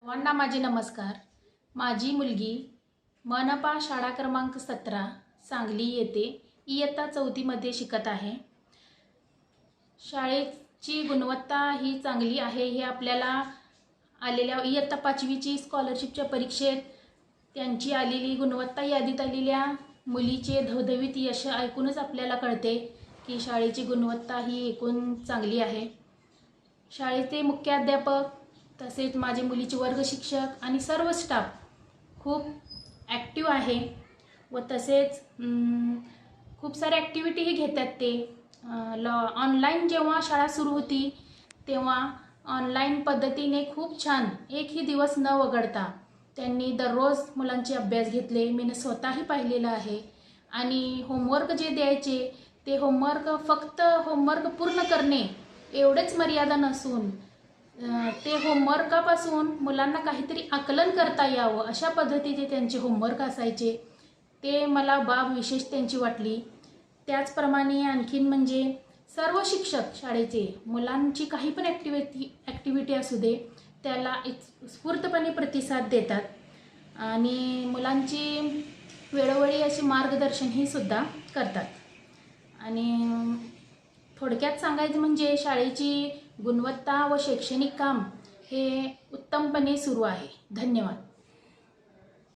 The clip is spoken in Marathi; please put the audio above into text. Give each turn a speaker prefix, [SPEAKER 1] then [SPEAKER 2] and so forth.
[SPEAKER 1] सर्वांना माझे नमस्कार। माझी मुलगी मनपा शाळा क्रमांक 17 सांगली येथे इयत्ता 4मध्ये शिकत आहे। शाळेची गुणवत्ता ही चांगली आहे हे आपल्याला आलेल्या इयत्ता 5वीची स्कॉलरशिपच्या परीक्षेत त्यांची आलेली गुणवत्ता यादीत आलेल्या मुलीचे धवधवीत यश ऐकूनच आपल्याला कळते की शाळेची गुणवत्ता ही एकूण चांगली आहे। शाळेचे मुख्याध्यापक तसेच माझे मुलीचे वर्ग शिक्षक आणि सर्व स्टाफ खूप ॲक्टिव्ह आहे व तसेच खूप सारे ॲक्टिव्हिटीही घेतात। ते ऑनलाईन जेव्हा शाळा सुरू होती तेव्हा ऑनलाईन पद्धतीने खूप छान एकही दिवस न वगळता त्यांनी दररोज मुलांचे अभ्यास घेतले। मी स्वतःही पाहिलेलं आहे आणि होमवर्क जे द्यायचे ते होमवर्क फक्त होमवर्क पूर्ण करणे एवढेच मर्यादा नसून ते होमवर्कापासून मुलांना काहीतरी आकलन करता यावं अशा पद्धतीचे त्यांचे होमवर्क असायचे। ते मला बाब विशेष त्यांची वाटली। त्याचप्रमाणे आणखीन म्हणजे सर्व शिक्षक शाळेचे मुलांची काही पण ॲक्टिव्हिटी असू दे त्याला उत्स्फूर्तपणे प्रतिसाद देतात आणि मुलांची वेळोवेळी अशी मार्गदर्शनही सुद्धा करतात। आणि थोडक्यात सांगायचं म्हणजे शाळेची गुणवत्ता व शैक्षणिक काम हे उत्तमपणे सुरू आहे। धन्यवाद।